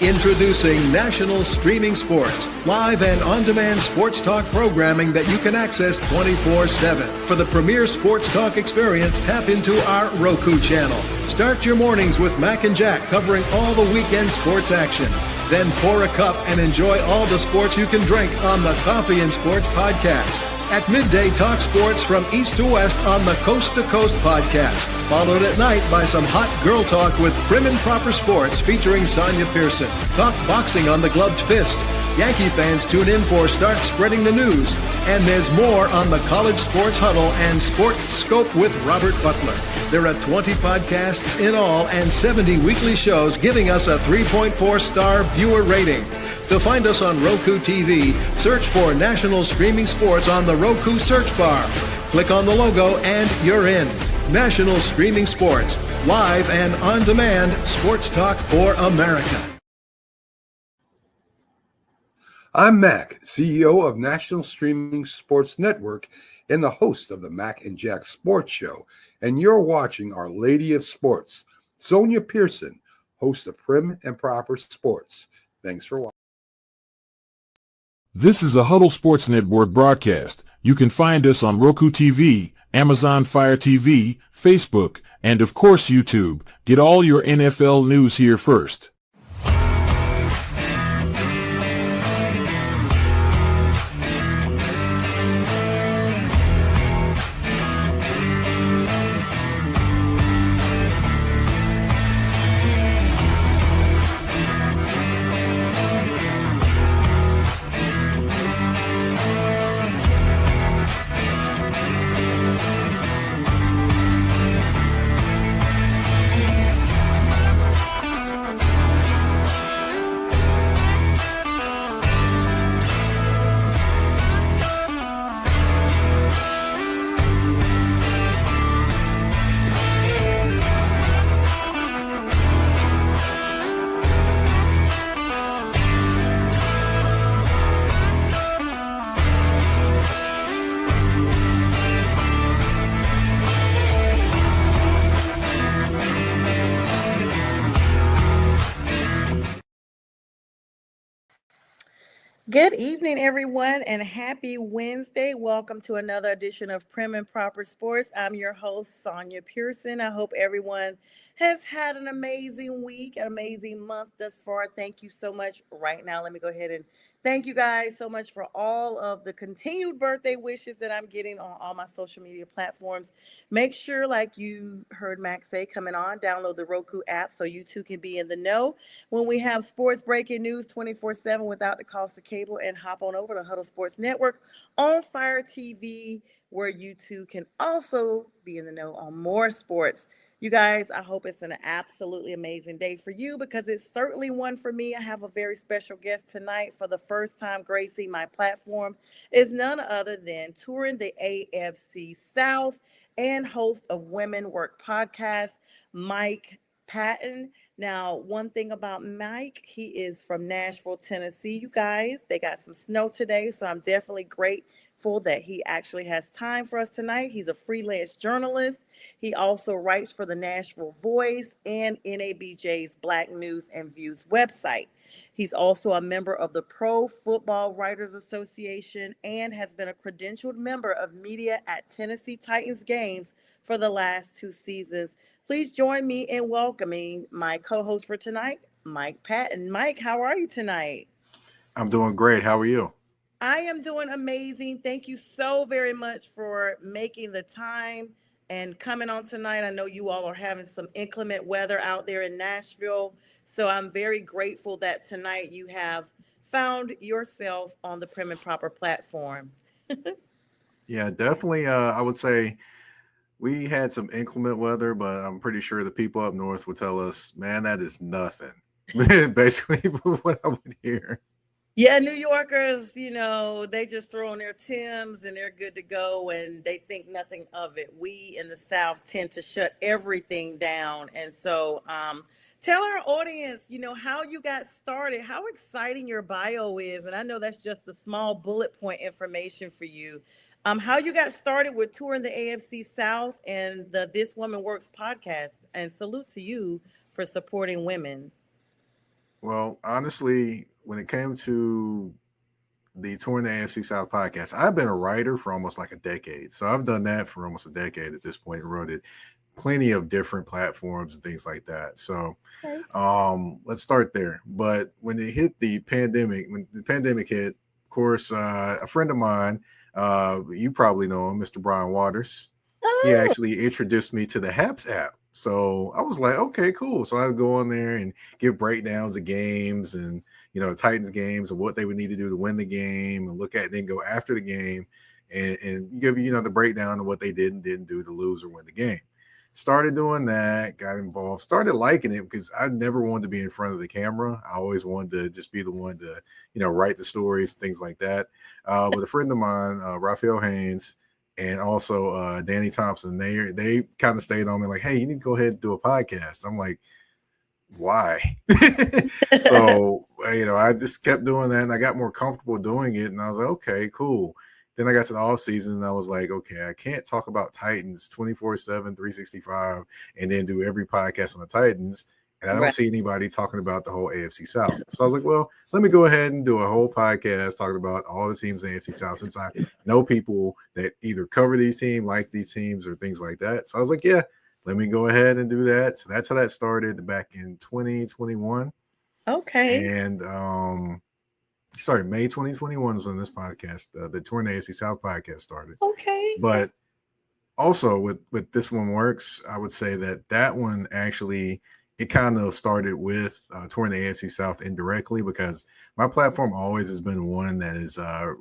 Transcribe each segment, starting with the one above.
Introducing National Streaming Sports, live and on-demand sports talk programming that you can access 24/7. For the premier sports talk experience, tap into our Roku channel. Start your mornings with Mac and Jack covering all the weekend sports action. Then pour a cup and enjoy all the sports you can drink on the Coffee and Sports podcast. At midday, talk sports from east to west on the Coast to Coast podcast. Followed at night by some hot girl talk with Prim and Proper Sports featuring Sonja Pearson. Talk boxing on the Gloved Fist. Yankee fans tune in for Start Spreading the News. And there's more on the College Sports Huddle and Sports Scope with Robert Butler. There are 20 podcasts in all and 70 weekly shows, giving us a 3.4-star viewer rating. To find us on Roku TV, search for National Streaming Sports on the Roku search bar. Click on the logo and you're in. National Streaming Sports, live and on-demand sports talk for America. I'm Mac, CEO of National Streaming Sports Network and the host of the Mac and Jack Sports Show, and you're watching Our Lady of Sports, Sonja Pearson, host of Prim and Proper Sports. Thanks for watching. This is a Huddle Sports Network broadcast. You can find us on Roku TV, Amazon Fire TV, Facebook, and of course YouTube. Get all your NFL news here first. Good evening, everyone, and happy Wednesday. Welcome to another edition of Prim and Proper Sports. I'm your host, Sonja Pearson. I hope everyone has had an amazing week, an amazing month thus far. Thank you so much. Right now, let me go ahead and thank you guys so much for all of the continued birthday wishes that I'm getting on all my social media platforms. Make sure, like you heard Max say, coming on, download the Roku app so you too can be in the know when we have sports breaking news 24/7 without the cost of cable, and hop on over to Huddle Sports Network on Fire TV, where you too can also be in the know on more sports. You guys, I hope it's an absolutely amazing day for you, because it's certainly one for me. I have a very special guest tonight. For the first time gracing my platform is none other than touring the AFC South and host of Women Work Podcast, Mike Patton. Now, one thing about Mike, he is from Nashville, Tennessee. You guys, they got some snow today, so I'm definitely grateful that he actually has time for us tonight. He's a freelance journalist. He also writes for the Nashville Voice and NABJ's Black News and Views website. He's also a member of the Pro Football Writers Association and has been a credentialed member of media at Tennessee Titans games for the last 2 seasons. Please join me in welcoming my co-host for tonight, Mike Patton. Mike, how are you tonight? I'm doing great. How are you? I am doing amazing. Thank you so very much for making the time and coming on tonight. I know you all are having some inclement weather out there in Nashville, so I'm very grateful that tonight you have found yourself on the Prim and Proper platform. Yeah, definitely. I would say we had some inclement weather, but I'm pretty sure the people up north would tell us, man, that is nothing. Basically what I would hear. Yeah, New Yorkers, they just throw on their Timbs and they're good to go, and they think nothing of it. We in the South tend to shut everything down. And so tell our audience, how you got started, how exciting your bio is. And I know that's just the small bullet point information for you. How you got started with touring the AFC South and the This Woman Works podcast. And salute to you for supporting women. Well, honestly, when it came to the Touring the AFC South podcast, I've been a writer for almost like a decade. So I've done that for almost a decade at this point and wrote it plenty of different platforms and things like that. So Okay. let's start there. But when it hit the pandemic, when the pandemic hit, of course, a friend of mine, you probably know him, Mr. Brian Waters, he Oh, actually introduced me to the HAPS app. So I was like, okay, cool. So I would go on there and give breakdowns of games and, Titans games and what they would need to do to win the game and look at, then go after the game and give you, the breakdown of what they did and didn't do to lose or win the game. Started doing that, got involved, started liking it because I never wanted to be in front of the camera. I always wanted to just be the one to, write the stories, things like that. With a friend of mine, Raphael Haynes, and also Danny Thompson, they kind of stayed on me like, hey, you need to go ahead and do a podcast. I'm like, why? So, I just kept doing that and I got more comfortable doing it. And I was like, okay, cool. Then I got to the off season and I was like, okay, I can't talk about Titans 24/7, 365, and then do every podcast on the Titans. And I don't right. see anybody talking about the whole AFC South. So I was like, well, let me go ahead and do a whole podcast talking about all the teams in the AFC South since I know people that either cover these teams, like these teams, or things like that. So I was like, yeah, let me go ahead and do that. So that's how that started back in 2021. Okay. And sorry, May 2021 was when this podcast, the Touring the AFC South podcast started. Okay. But also with This One Works, I would say that one actually, it kind of started with Touring the AFC South indirectly because my platform always has been one that is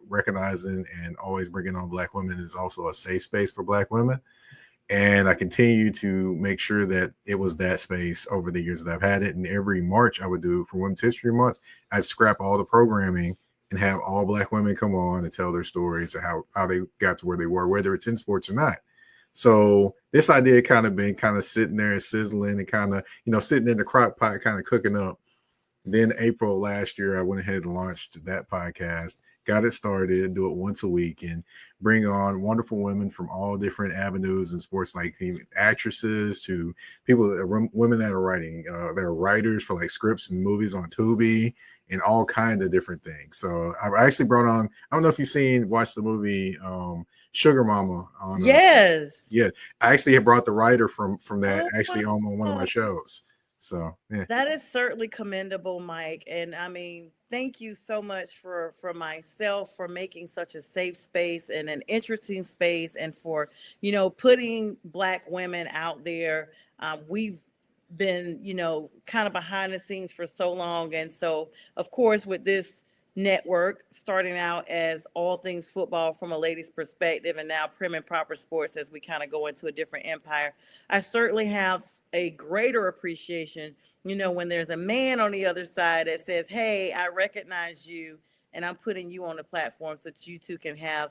recognizing and always bringing on Black women is also a safe space for Black women. And I continue to make sure that it was that space over the years that I've had it. And every March I would do for Women's History Month, I'd scrap all the programming and have all Black women come on and tell their stories and how they got to where they were, whether it's in sports or not. So this idea kind of been kind of sitting there and sizzling and kind of, sitting in the crock pot, kind of cooking up. Then April last year, I went ahead and launched that podcast, got it started, do it once a week, and bring on wonderful women from all different avenues in sports, like actresses to people that are women that are writing, that are writers for like scripts and movies on Tubi and all kinds of different things. So I actually brought on, I don't know if you've watched the movie Sugar Mama on. Yes. Yeah, I actually had brought the writer from that Oh, actually on one of my wow. shows. So yeah. That is certainly commendable, Mike. And I mean, thank you so much for myself for making such a safe space and an interesting space, and for putting Black women out there. We've been kind of behind the scenes for so long, and so of course with this network starting out as all things football from a lady's perspective, and now Prim and Proper Sports as we kind of go into a different empire, I certainly have a greater appreciation when there's a man on the other side that says, hey, I recognize you and I'm putting you on the platform so that you two can have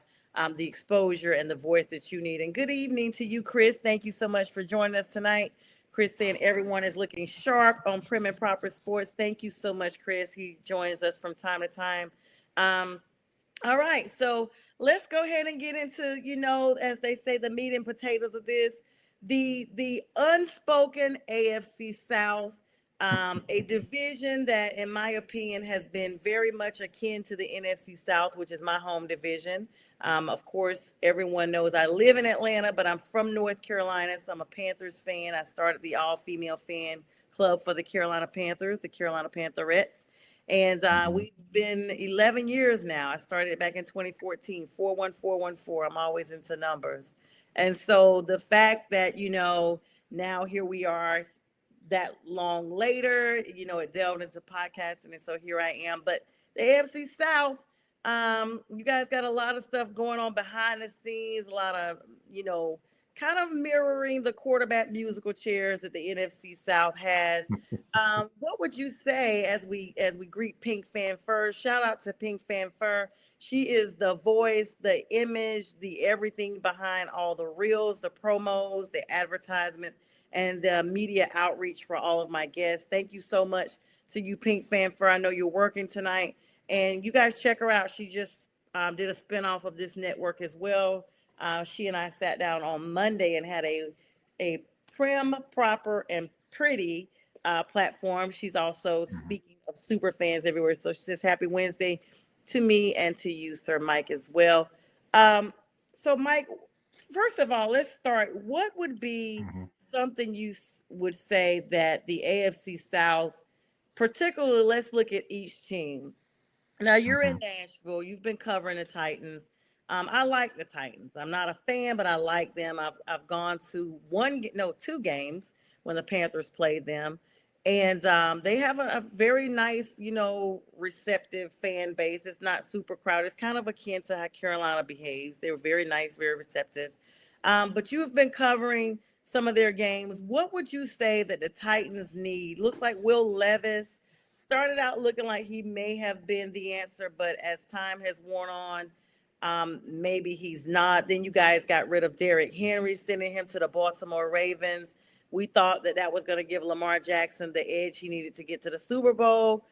the exposure and the voice that you need. And good evening to you, Chris. Thank you so much for joining us tonight. Chris saying everyone is looking sharp on Prim and Proper Sports. Thank you so much, Chris. He joins us from time to time. All right, so let's go ahead and get into, as they say, the meat and potatoes of this, the unspoken AFC South, a division that, in my opinion, has been very much akin to the NFC South, which is my home division. Of course, everyone knows I live in Atlanta, but I'm from North Carolina, so I'm a Panthers fan. I started the all-female fan club for the Carolina Panthers, the Carolina Pantherettes. And we've been 11 years now. I started back in 2014, 41414. I'm always into numbers. And so the fact that, now here we are that long later, it delved into podcasting. And so here I am. But the AFC South, you guys got a lot of stuff going on behind the scenes, a lot of, kind of mirroring the quarterback musical chairs that the NFC South has. What would you say as we greet Pink Fanfur? Shout out to Pink Fanfur. She is the voice, the image, the everything behind all the reels, the promos, the advertisements, and the media outreach for all of my guests. Thank you so much to you, Pink Fanfur. I know you're working tonight, and you guys check her out. She just did a spinoff of this network as well. She and I sat down on Monday and had a Prim, Proper, and Pretty platform. She's also speaking of super fans everywhere. So she says happy Wednesday to me and to you, Sir Mike, as well. So Mike, first of all, let's start. What would be Mhm. something you would say that the AFC South, particularly, let's look at each team. Now you're in Mhm. Nashville. You've been covering the Titans. I like the Titans. I'm not a fan, but I like them. I've gone to two games when the Panthers played them, and they have a very nice, receptive fan base. It's not super crowded. It's kind of akin to how Carolina behaves. They were very nice, very receptive. But you've been covering some of their games. What would you say that the Titans need? Looks like Will Levis started out looking like he may have been the answer, but as time has worn on, maybe he's not. Then you guys got rid of Derrick Henry, sending him to the Baltimore Ravens. We thought that was going to give Lamar Jackson the edge he needed to get to the Super Bowl.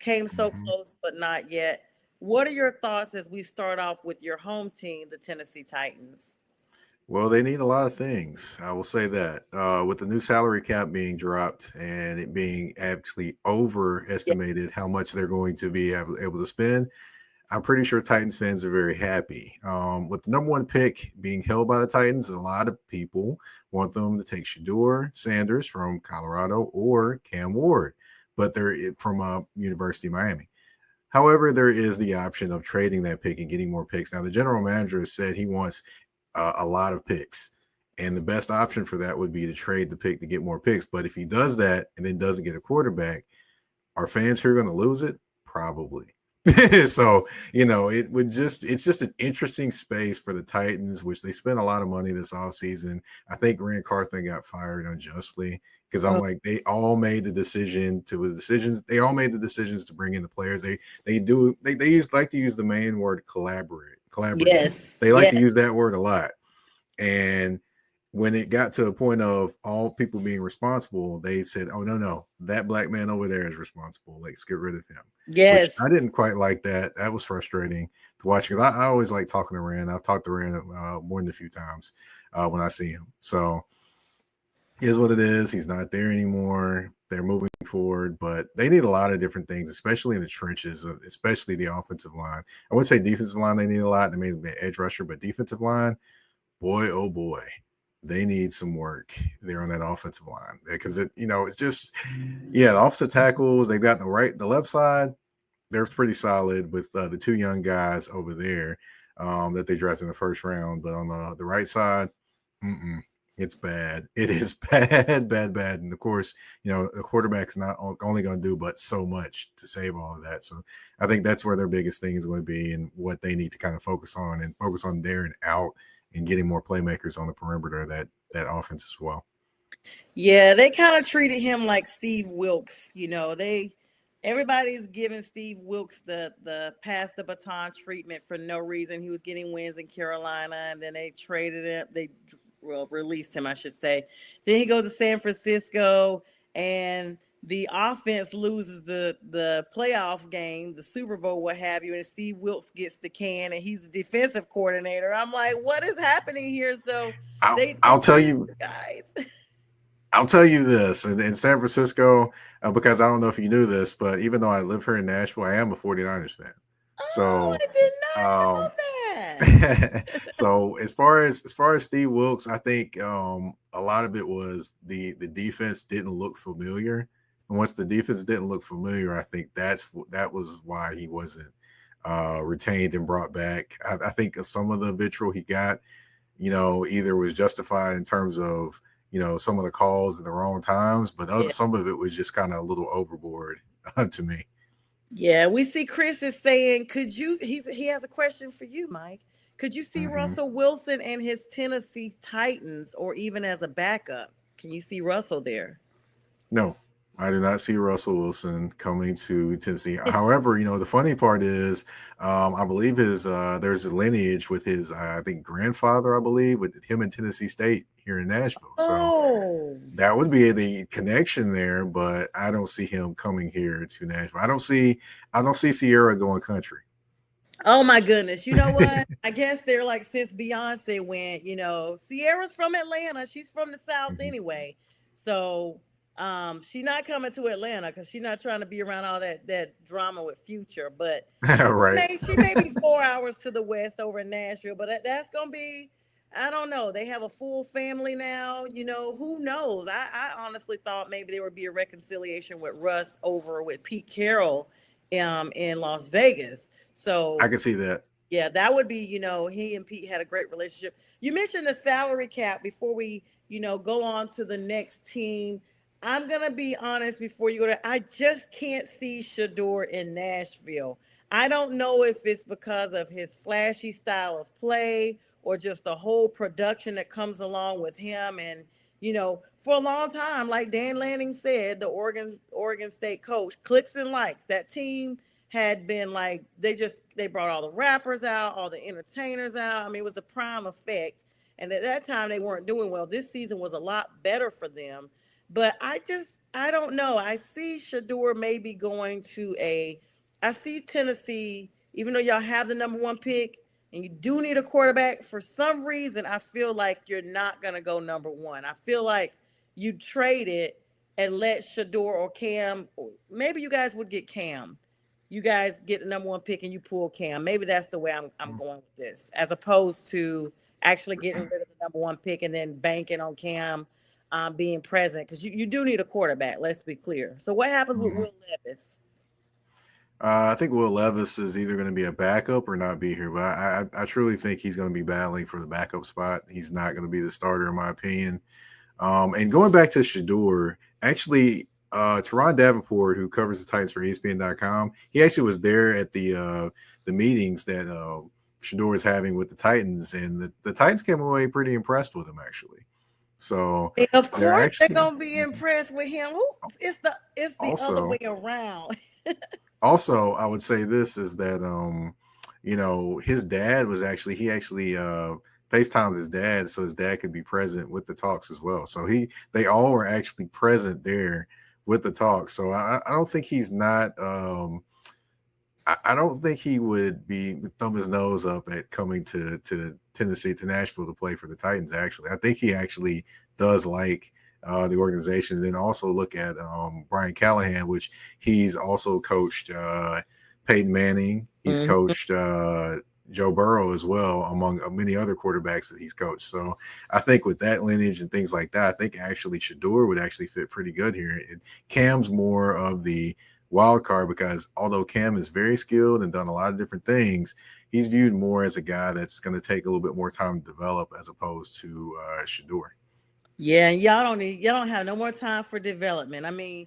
Came so Mhm. close, but not yet. What are your thoughts as we start off with your home team, the Tennessee Titans? Well, they need a lot of things. I will say that with the new salary cap being dropped and it being actually Yeah. overestimated how much they're going to be able to spend, I'm pretty sure Titans fans are very happy. With the number one pick being held by the Titans, a lot of people want them to take Shador Sanders from Colorado or Cam Ward, but they're from University of Miami. However, there is the option of trading that pick and getting more picks. Now, the general manager has said he wants a lot of picks. And the best option for that would be to trade the pick to get more picks. But if he does that and then doesn't get a quarterback, are fans here going to lose it? Probably. So, it's just an interesting space for the Titans, which they spent a lot of money this offseason. I think Rand Carthon got fired unjustly because I'm Oh, like, they all made the decisions to bring in the players. They like to use the main word collaborate. yes, They like to yes. use that word a lot. And when it got to a point of all people being responsible, they said, "Oh no, that black man over there is responsible. Let's get rid of him." Which Yes. I didn't quite like that. That was frustrating to watch because I always like talking to Rand. I've talked to Rand more than a few times when I see him. So is what it is. He's not there anymore. They're moving forward, but they need a lot of different things, especially in the trenches, especially the offensive line. I would say defensive line they need a lot. They may be an edge rusher, but defensive line, boy, oh boy, they need some work there on that offensive line because it's just the offensive tackles they've got the left side, they're pretty solid with the two young guys over there that they drafted in the first round, but on the right side, it's bad. It is bad, bad, bad. And of course, the quarterback's not only going to do but so much to save all of that. So I think that's where their biggest thing is going to be and what they need to kind of focus on there and out and getting more playmakers on the perimeter of that offense as well. Yeah, they kind of treated him like Steve Wilkes. Everybody's giving Steve Wilkes the pass the baton treatment for no reason. He was getting wins in Carolina, and then they traded him. Released him, I should say. Then he goes to San Francisco, and the offense loses the playoffs game, the Super Bowl, what have you, and Steve Wilkes gets the can, and he's the defensive coordinator. I'm like, what is happening here? So they I'll tell treat you. guys. I'll tell you this in San Francisco, because I don't know if you knew this, but even though I live here in Nashville, I am a 49ers fan. Oh, So, I did not know um, that. so as far as Steve Wilkes, I think a lot of it was the defense didn't look familiar. And once the defense didn't look familiar, I think that was why he wasn't retained and brought back. I think some of the vitriol he got, either was justified in terms of some of the calls in the wrong times, but Yeah. some of it was just kind of a little overboard to me. Yeah, we see Chris is saying, he has a question for you, Mike. Could you see Mhm. Russell Wilson and his Tennessee Titans, or even as a backup? Can you see Russell there? No, I do not see Russell Wilson coming to Tennessee. However, the funny part is, I believe there's a lineage with his, I think, grandfather, I believe, with him in Tennessee State here in Nashville. So Oh, that would be the connection there, but I don't see him coming here to Nashville. I don't see Sierra going country. oh my goodness. You know what? I guess they're like, since Beyonce went, Sierra's from Atlanta. She's from the South Mhm. anyway. So She's not coming to Atlanta because she's not trying to be around all that drama with Future. But Right. she may be 4 hours to the west over in Nashville. But that's gonna be, I don't know. They have a full family now. Who knows? I honestly thought maybe there would be a reconciliation with Russ over with Pete Carroll, in Las Vegas. I So can see that. yeah, that would be, he and Pete had a great relationship. You mentioned the salary cap before we, go on to the next team. I'm going to be honest before you go to, I just can't see Shador in Nashville. I don't know if it's because of his flashy style of play or just the whole production that comes along with him. And, for a long time, like Dan Lanning said, the Oregon State coach, clicks and likes, that team had been like, they brought all the rappers out, all the entertainers out. I mean, it was the prime effect. And at that time they weren't doing well. This season was a lot better for them. But I don't know. I see Shador maybe going to I see Tennessee, even though y'all have the number one pick and you do need a quarterback, for some reason I feel like you're not gonna go number one. I feel like you trade it and let Shador or Cam, or maybe you guys would get Cam, you guys get the number one pick and you pull Cam. Maybe that's the way I'm going with this, as opposed to actually getting rid of the number one pick and then banking on Cam, being present, because you do need a quarterback. Let's be clear. So what happens with Mhm. Will Levis? I think Will Levis is either going to be a backup or not be here, but I truly think he's going to be battling for the backup spot. He's not going to be the starter, in my opinion. And going back to Shador, actually, Teron Davenport, who covers the Titans for ESPN.com, he actually was there at the meetings that Shador is having with the Titans, and the Titans came away pretty impressed with him, actually. So And of they're course they're actually gonna be impressed with him. It's the other way also around. also I would say this is that his dad was actually he actually FaceTimed his dad so his dad could be present with the talks as well. So they all were actually present there with the talks. So I don't think he's not I don't think he would be thumb his nose up at coming to Tennessee, to Nashville, to play for the Titans. Actually, I think he actually does like the organization. And then also look at Brian Callahan, which he's also coached Peyton Manning. He's Mhm. coached Joe Burrow as well, among many other quarterbacks that he's coached. So I think with that lineage and things like that, I think actually Shador would actually fit pretty good here. Cam's more of the wild card because although Cam is very skilled and done a lot of different things, he's viewed more as a guy that's going to take a little bit more time to develop as opposed to Shador. Yeah, and y'all don't have no more time for development. I mean,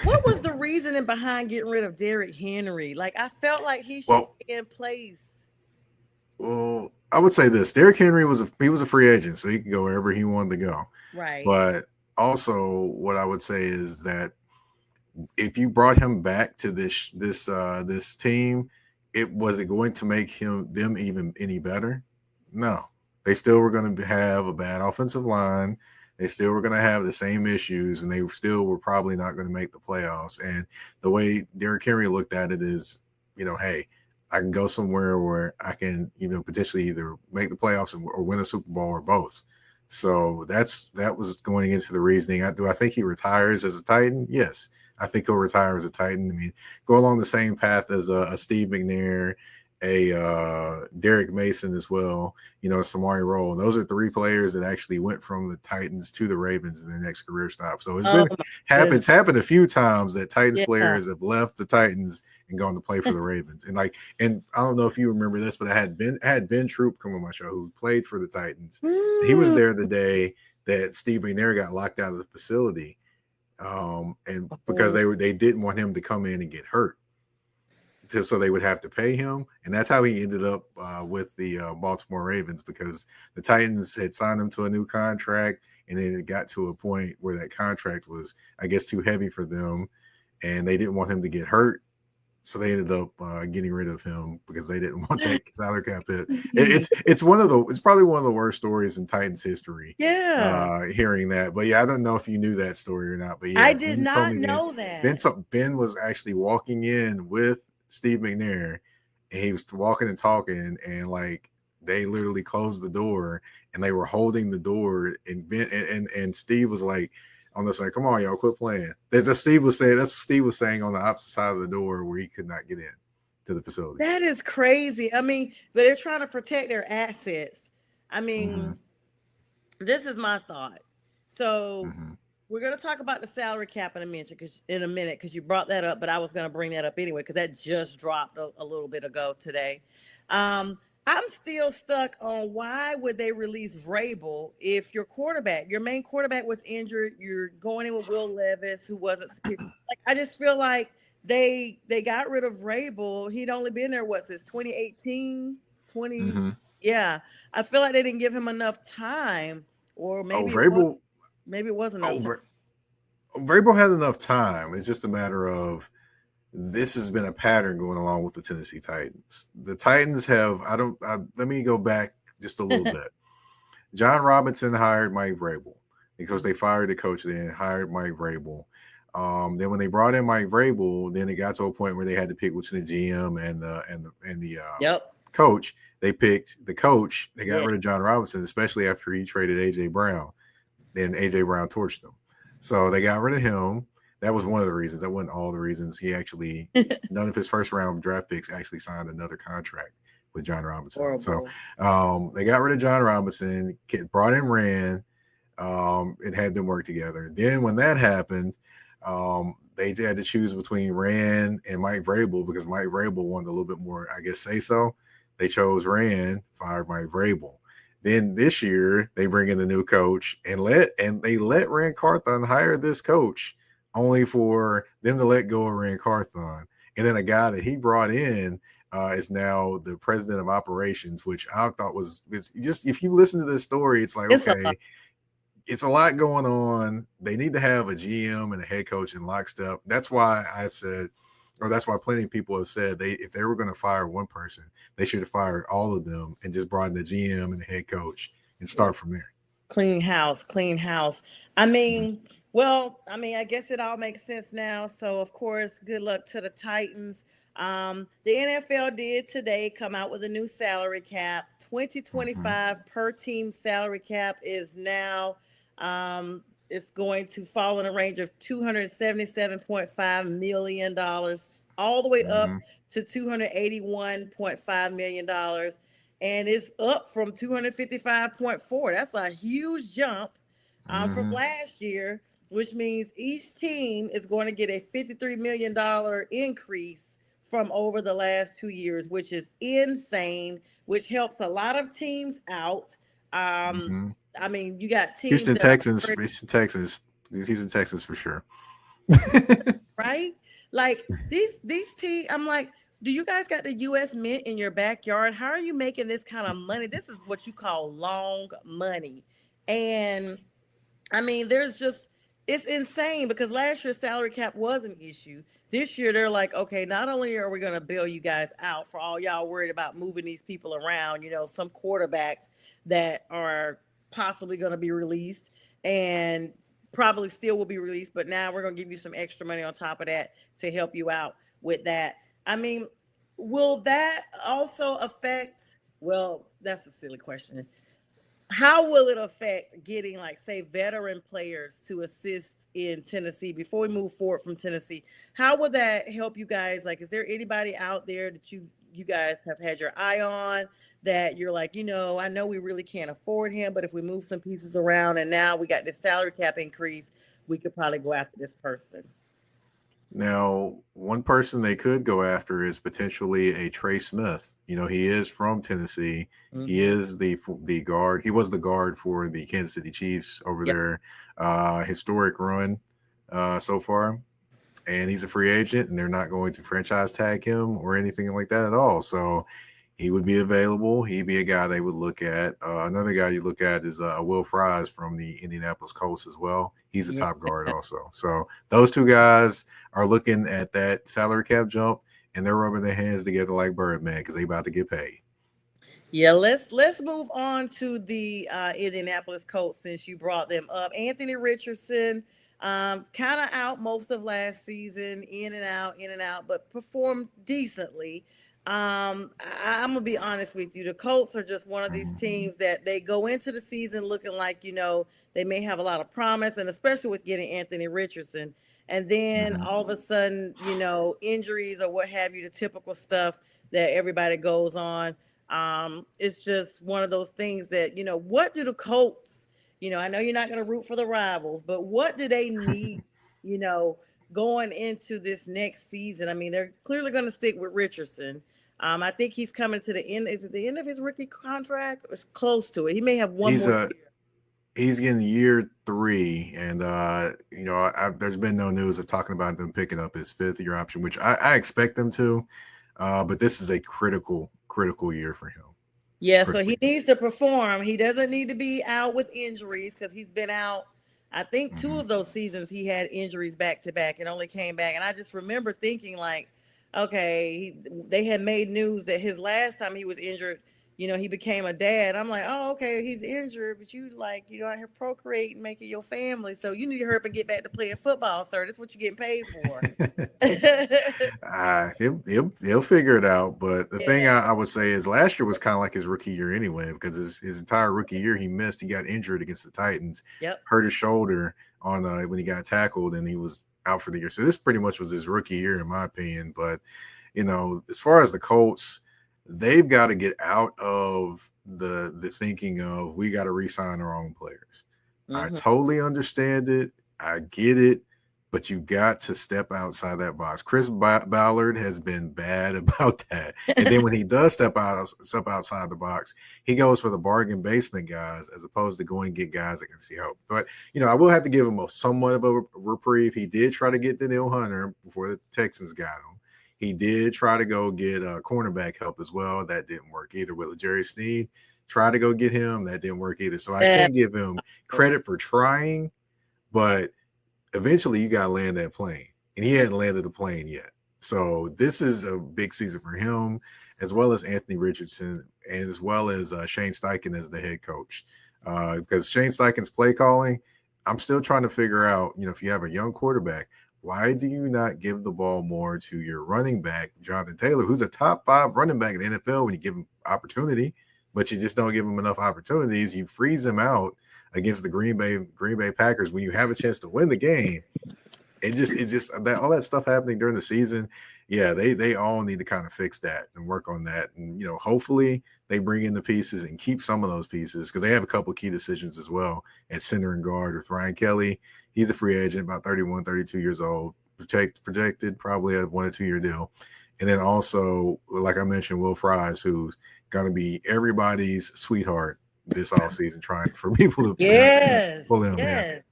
what was the reasoning behind getting rid of Derrick Henry? Like, I felt like he should Well, stay in place. I would say this: Derrick Henry was a free agent, so he could go wherever he wanted to go. Right. But also, what I would say is that if you brought him back to this team, it going to make them even any better? No, they still were going to have a bad offensive line. They still were going to have the same issues, and they still were probably not going to make the playoffs. And the way Derrick Henry looked at it is, hey, I can go somewhere where I can, potentially either make the playoffs or win a Super Bowl or both. So that was going into the reasoning. Do I think he retires as a Titan? Yes, I think he'll retire as a Titan. I mean, go along the same path as a Steve McNair, a Derek Mason as well. Samari Rolle. Those are three players that actually went from the Titans to the Ravens in their next career stop. So Oh my goodness. it's happened a few times that Titans Yeah. players have left the Titans and gone to play for the Ravens. And I don't know if you remember this, but I had Ben Troop come on my show who played for the Titans. He was Mm. there the day that Steve McNair got locked out of the facility, and because Oh, they didn't want him to come in and get hurt, so they would have to pay him, and that's how he ended up with the Baltimore Ravens, because the Titans had signed him to a new contract, and then it got to a point where that contract was, I guess, too heavy for them, and they didn't want him to get hurt. So they ended up getting rid of him because they didn't want that salary cap hit. It's probably one of the worst stories in Titans history. yeah. Hearing that, but yeah, I don't know if you knew that story or not. But I yeah, did when you told not me know Ben that. Ben was actually walking in with Steve McNair, and he was walking and talking, and like they literally closed the door, and they were holding the door, and Ben and Steve was like, on this side. Come on, y'all, quit playing. That's what Steve was saying. That's what Steve was saying on the opposite side of the door where he could not get in to the facility. That is crazy. I mean, but they're trying to protect their assets. I mean, this is my thought. So we're going to talk about the salary cap in a minute because you brought that up, but I was going to bring that up anyway because that just dropped a little bit ago today. I'm still stuck on why would they release Vrabel if your main quarterback was injured, you're going in with Will Levis, who wasn't like, I just feel like they got rid of Vrabel. He'd only been there since 2018, yeah. I feel like they didn't give him enough time, or maybe Vrabel, maybe it wasn't enough time. Vrabel had enough time. It's just a matter of this has been a pattern going along with the Tennessee Titans. The Titans have, let me go back just a little bit. John Robinson hired Mike Vrabel because they fired the coach, then hired Mike Vrabel. Then when they brought in Mike Vrabel, then it got to a point where they had to pick between the GM and the coach. They picked the coach. They got rid of John Robinson, especially after he traded A.J. Brown. Then A.J. Brown torched them. So they got rid of him. That was one of the reasons. That wasn't all the reasons. He actually, none of his first round draft picks actually signed another contract with John Robinson. Horrible. So they got rid of John Robinson, brought in Rand, and had them work together. Then when that happened, they had to choose between Rand and Mike Vrabel because Mike Vrabel wanted a little bit more, I guess, say so. They chose Rand, fired Mike Vrabel. Then this year they bring in the new coach and they let Rand Carthon hire this coach, only for them to let go of Rand Carthon. And then a guy that he brought in is now the president of operations, which I thought it's just, if you listen to this story, it's like, okay, it's a lot going on. They need to have a GM and a head coach in lockstep. That's why I said, or that's why plenty of people have said if they were going to fire one person, they should have fired all of them and just brought in the GM and the head coach and start from there. Clean house. I mean, I guess it all makes sense now. So, of course, good luck to the Titans. The NFL did today come out with a new salary cap. 2025 per team salary cap is now it's going to fall in a range of $277.5 million all the way up to $281.5 million. And it's up from 255.4. That's a huge jump from last year, which means each team is going to get a $53 million increase from over the last 2 years, which is insane, which helps a lot of teams out. I mean, you got teams Houston Texans for sure. Right? Like these teams, I'm like, do you guys got the U.S. Mint in your backyard? How are you making this kind of money? This is what you call long money. And I mean, it's insane because last year's salary cap was an issue. This year, they're like, okay, not only are we going to bail you guys out for all y'all worried about moving these people around, some quarterbacks that are possibly going to be released and probably still will be released, but now we're going to give you some extra money on top of that to help you out with that. I mean, will that also affect, well, that's a silly question. How will it affect getting, like, say, veteran players to assist in Tennessee before we move forward from Tennessee? How will that help you guys? Like, is there anybody out there that you guys have had your eye on that you're like, I know we really can't afford him, but if we move some pieces around and now we got this salary cap increase, we could probably go after this person? Now, one person they could go after is potentially a Trey Smith. He is from Tennessee. He is the guard. He was the guard for the Kansas City Chiefs over their historic run so far. And he's a free agent, and they're not going to franchise tag him or anything like that at all. So he would be available. He'd be a guy they would look at. Another guy you look at is Will Fries from the Indianapolis Colts as well. He's a top guard also. So those two guys are looking at that salary cap jump, and they're rubbing their hands together like Birdman because they about to get paid. Yeah, let's move on to the Indianapolis Colts since you brought them up. Anthony Richardson, kind of out most of last season, in and out, but performed decently. I'm gonna be honest with you. The Colts are just one of these teams that they go into the season looking like, They may have a lot of promise, and especially with getting Anthony Richardson. And then Mhm. all of a sudden, injuries or what have you, the typical stuff that everybody goes on. It's just one of those things that, what do the Colts, I know you're not going to root for the rivals, but what do they need, you know, going into this next season? I mean, they're clearly going to stick with Richardson. I think he's coming to the end. Is it the end of his rookie contract? Or it's close to it. He may have one He's more a year. he's getting year 3, and there's been no news of talking about them picking up his 5th-year option, which I expect them to. But this is a critical year for him. Yeah, so Critical he year. needs to perform. He doesn't need to be out with injuries because he's been out. I think 2 Mhm. of those seasons he had injuries back to back and only came back. And I just remember thinking like, okay, they had made news that his last time he was injured, he became a dad. I'm like, oh, okay, he's injured, but out here procreating, making your family. So you need to hurry up and get back to playing football, sir. That's what you're getting paid for. He'll figure it out. But the thing Yeah. I would say is last year was kind of like his rookie year anyway, because his entire rookie year he missed. He got injured against the Titans, Yep. hurt his shoulder on when he got tackled, and he was out for the year. So this pretty much was his rookie year, in my opinion. But as far as the Colts, they've got to get out of the thinking of we got to re-sign our own players. I Mm-hmm. totally understand it. I get it. But you got to step outside that box. Chris Ballard has been bad about that. And then when he does step outside the box, he goes for the bargain basement guys as opposed to going and get guys that can see hope. But, I will have to give him somewhat of a reprieve. He did try to get Danielle Hunter before the Texans got him. He did try to go get cornerback help as well. That didn't work either. With Jerry Sneed, tried to go get him. That didn't work either. So I can't give him credit for trying, but eventually you got to land that plane, and he hadn't landed the plane yet. So this is a big season for him, as well as Anthony Richardson, and as well as Shane Steichen as the head coach. Because Shane Steichen's play calling, I'm still trying to figure out, if you have a young quarterback, why do you not give the ball more to your running back, Jonathan Taylor, who's a top 5 running back in the NFL when you give him opportunity, but you just don't give him enough opportunities. You freeze him out against the Green Bay Packers when you have a chance to win the game. It just that all that stuff happening during the season. Yeah, they all need to kind of fix that and work on that. And hopefully they bring in the pieces and keep some of those pieces, because they have a couple of key decisions as well at center and guard with Ryan Kelly. He's a free agent, about 31, 32 years old, projected probably a 1 or 2 year deal. And then also, like I mentioned, Will Fries, who's going to be everybody's sweetheart this offseason, trying for people to pull him. Yes.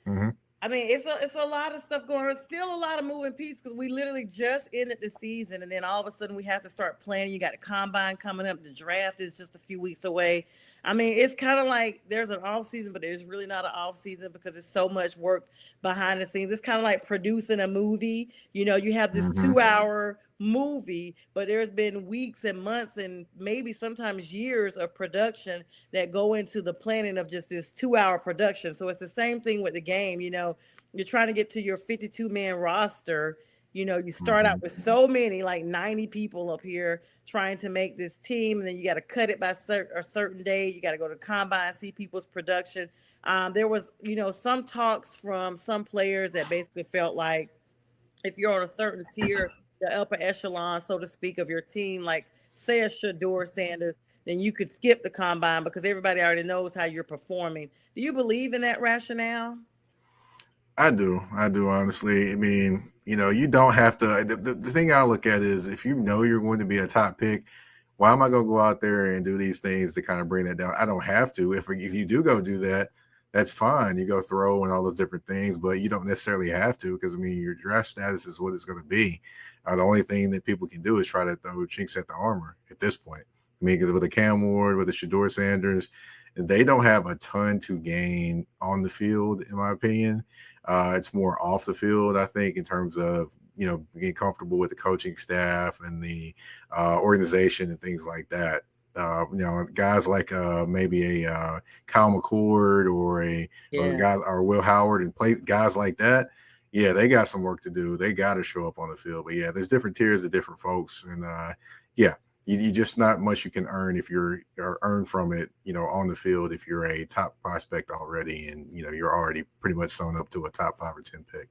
Yeah. Mm-hmm. I mean, it's a lot of stuff going on. It's still a lot of moving pieces because we literally just ended the season, and then all of a sudden we have to start planning. You got a combine coming up. The draft is just a few weeks away. I mean, it's kind of like there's an off season, but there's really not an off season because it's so much work behind the scenes. It's kind of like producing a movie. You have this 2-hour movie, but there's been weeks and months and maybe sometimes years of production that go into the planning of just this 2-hour production. So it's the same thing with the game. You're trying to get to your 52-man roster. You start out with so many, like 90 people up here trying to make this team, and then you got to cut it by a certain day. You got to go to combine, see people's production. There was, some talks from some players that basically felt like if you're on a certain tier, the upper echelon, so to speak, of your team, like say a Shador Sanders, then you could skip the combine because everybody already knows how you're performing. Do you believe in that rationale? I do, honestly. I mean, you don't have to. The thing I look at is if you know you're going to be a top pick, why am I going to go out there and do these things to kind of bring that down? I don't have to. If you do go do that, that's fine. You go throw and all those different things, but you don't necessarily have to, because, I mean, your draft status is what it's going to be. The only thing that people can do is try to throw chinks at the armor at this point. I mean, because with the Cam Ward, with the Shador Sanders, they don't have a ton to gain on the field, in my opinion. It's more off the field, I think, in terms of, getting comfortable with the coaching staff and the organization and things like that. Guys like maybe a Kyle McCord or Will Howard and guys like that. Yeah, they got some work to do. They got to show up on the field. But yeah, there's different tiers of different folks. And yeah, you just not much you can earn if you're or earn from it, on the field if you're a top prospect already and you're already pretty much sewn up to a top 5 or 10 pick.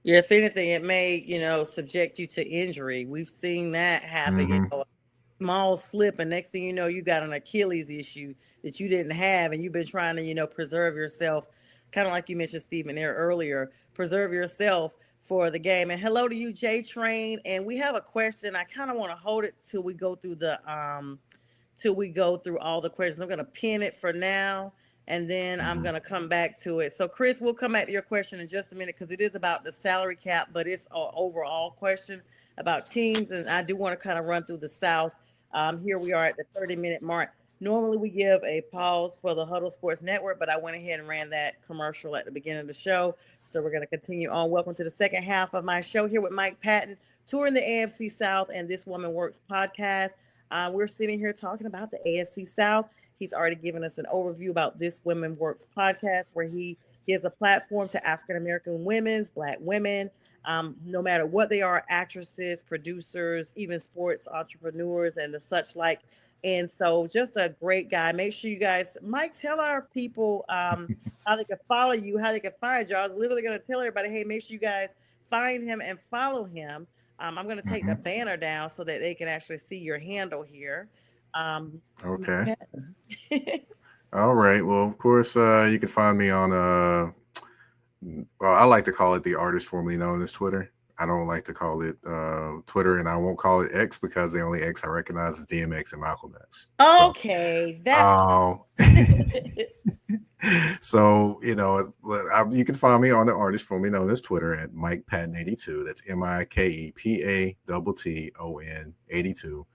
Yeah, if anything, it may, subject you to injury. We've seen that happen, Mm-hmm. a small slip, and next thing you know, you got an Achilles issue that you didn't have, and you've been trying to, preserve yourself, kind of like you mentioned, Stephen, there earlier, preserve yourself for the game. And hello to you, J Train. And we have a question. I kind of want to hold it till we go through all the questions. I'm going to pin it for now, and then I'm going to come back to it. So, Chris, we'll come back to your question in just a minute because it is about the salary cap, but it's an overall question about teams, and I do want to kind of run through the South. Here we are at the 30-minute mark. Normally, we give a pause for the Huddle Sports Network, but I went ahead and ran that commercial at the beginning of the show. So we're going to continue on. Welcome to the second half of my show here with Mike Patton, touring the AFC South and This Woman Works podcast. We're sitting here talking about the AFC South. He's already given us an overview about This Women Works podcast, where he gives a platform to African-American women, Black women, no matter what they are, actresses, producers, even sports entrepreneurs and the such like. And so just a great guy. Make sure you guys, Mike, tell our people how they can follow you, how they can find you. I was literally going to tell everybody, hey, make sure you guys find him and follow him. I'm going to take the banner down so that they can actually see your handle here. Okay. All right. Well, of course, you can find me on, I like to call it the artist formerly known as Twitter. I don't like to call it Twitter, and I won't call it X because the only X I recognize is DMX and Malcolm X. Okay. So, you can find me on the artist formerly known as Twitter at Mike Patton 82. That's MikePatton 82.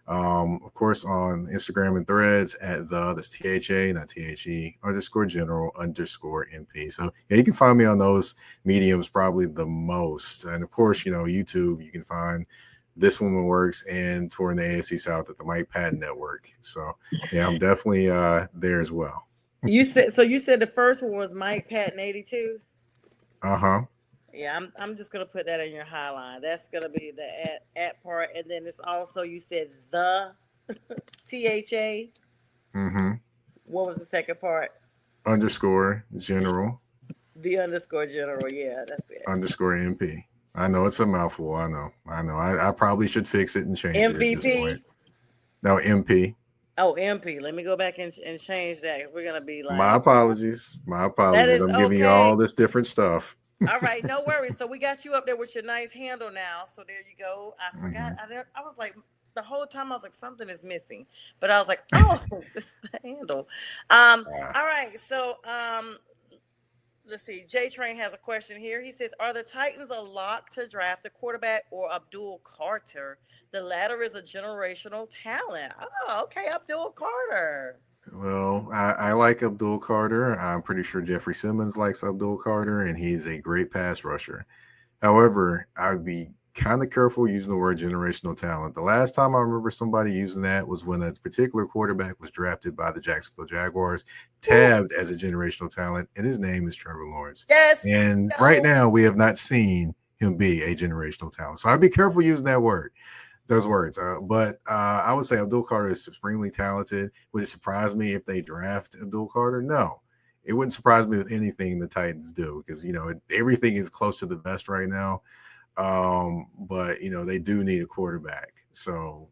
Of course, on Instagram and Threads at that's THA, not THE _general_MP. So yeah, you can find me on those mediums probably the most. And of course, YouTube, you can find This Woman Works and touring the AFC South at the Mike Patton Network. So yeah, I'm definitely there as well. You said the first one was Mike Patton 82. Yeah, I'm just gonna put that in your highline. That's gonna be the at part, and then it's also, you said the THA. What was the second part? _general. The _general. Yeah, that's it. _MP. I know it's a mouthful. I know. I probably should fix it and change it at this point. No, MP. Oh, MP. Let me go back and change that because we're gonna be like. My apologies. I'm giving you all this different stuff. All right, no worries. So we got you up there with your nice handle now. So there you go. I forgot. I was like, the whole time I was like, something is missing, but I was like, oh, this is the handle. All right. So let's see. J Train has a question here. He says, are the Titans a lock to draft a quarterback or Abdul Carter? The latter is a generational talent. Oh, okay, Abdul Carter. Well, I like Abdul Carter. I'm pretty sure Jeffrey Simmons likes Abdul Carter, and he's a great pass rusher. However, I would be kind of careful using the word generational talent. The last time I remember somebody using that was when a particular quarterback was drafted by the Jacksonville Jaguars, tabbed as a generational talent, and his name is Trevor Lawrence. Yes. And right now, we have not seen him be a generational talent. So I'd be careful using that word. Those words. But I would say Abdul Carter is supremely talented. Would it surprise me if they draft Abdul Carter? No. It wouldn't surprise me with anything the Titans do because, everything is close to the vest right now. But, they do need a quarterback. So,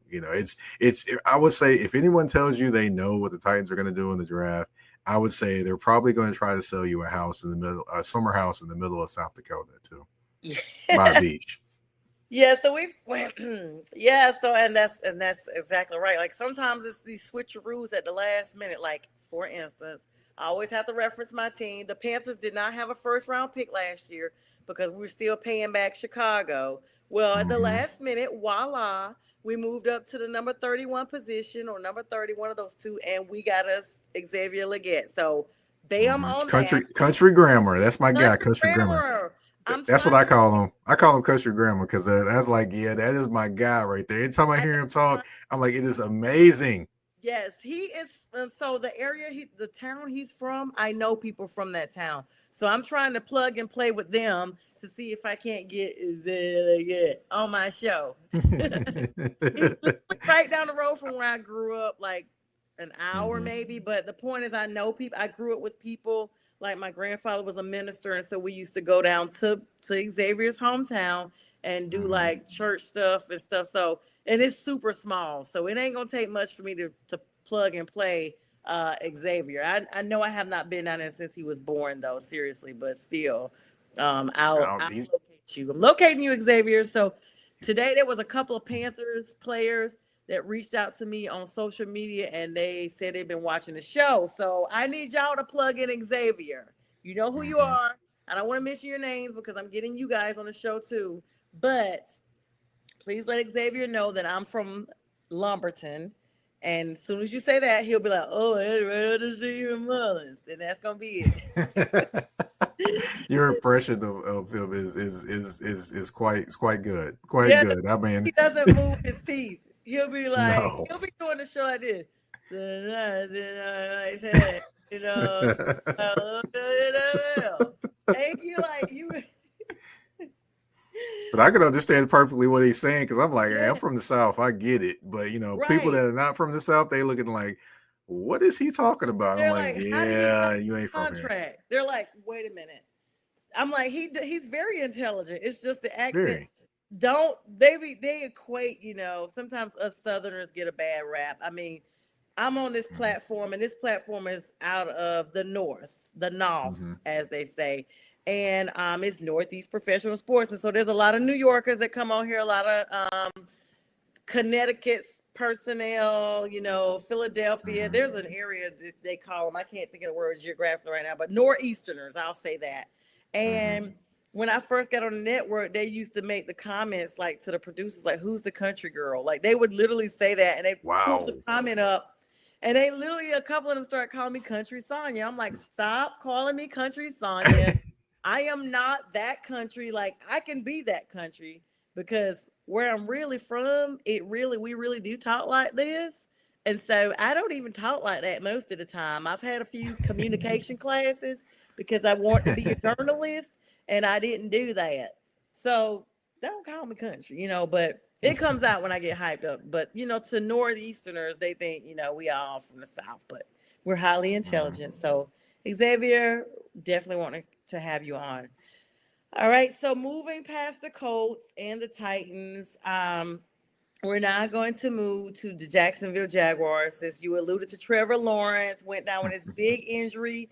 I would say if anyone tells you they know what the Titans are going to do in the draft, I would say they're probably going to try to sell you a summer house in the middle of South Dakota too. Yeah. By a beach. Yeah, so and that's exactly right. Like sometimes it's these switcheroos at the last minute. Like for instance, I always have to reference my team. The Panthers did not have a first round pick last year because we were still paying back Chicago. Well, at the last minute, voila, we moved up to the number 31 position or number 30, one of those two, and we got us Xavier Legette. So bam on that. Country grammar. That's my guy, country grammar. That's what I call him. I call him country grammar because that's like, yeah, that is my guy right there. Anytime I hear him talk, I'm like, it is amazing. Yes, he is. So the area, the town he's from, I know people from that town. So I'm trying to plug and play with them to see if I can't get Xavier on my show. He's literally right down the road from where I grew up, like an hour maybe. But the point is, I know people. I grew up with people. Like my grandfather was a minister, and so we used to go down to Xavier's hometown and do like church stuff and stuff. So, and it's super small, so it ain't gonna take much for me to plug and play Xavier. I know I have not been down there since he was born, though. Seriously, but still, I'll locate you. I'm locating you, Xavier. So today there was a couple of Panthers players that reached out to me on social media, and they said they've been watching the show. So I need y'all to plug in Xavier. You know who you are. I don't want to mention your names because I'm getting you guys on the show too. But please let Xavier know that I'm from Lumberton. And as soon as you say that, he'll be like, "Oh, it's right to see you in Mullins," and that's gonna be it. Your impression of him is quite good. Quite Yeah, good. I mean, he doesn't move his teeth. He'll be like, no. he'll be doing the show like this. Like that, you know. And you like you. But I can understand perfectly what he's saying because I'm like, hey, I'm from the South. I get it. But, you know, people that are not from the South, they looking like, what is he talking about? They're I'm like, yeah, you ain't from contract. here. They're like, wait a minute. I'm like, he's very intelligent. It's just the accent. Very. They equate, you know, sometimes us Southerners get a bad rap. I mean, I'm on this platform, and this platform is out of the North, as they say. And it's Northeast Professional Sports. And so there's a lot of New Yorkers that come on here, a lot of Connecticut personnel, you know, Philadelphia. There's an area that they call them, I can't think of the word geographically right now, but Northeasterners, I'll say that. And when I first got on the network, they used to make the comments like to the producers, like, who's the country girl? Like they would literally say that, and they pulled the comment up. And they literally, a couple of them started calling me Country Sonja. I'm like, stop calling me Country Sonja. I am not that country. Like, I can be that country because where I'm really from, we really do talk like this. And so I don't even talk like that most of the time. I've had a few communication classes because I want to be a journalist, and I didn't do that. So don't call me country, you know, but it comes out when I get hyped up. But, you know, to Northeasterners, they think, you know, we all from the South, but we're highly intelligent. So Xavier, definitely want to have you on. All right. So moving past the Colts and the Titans, we're now going to move to the Jacksonville Jaguars. Since you alluded to Trevor Lawrence, went down with his big injury,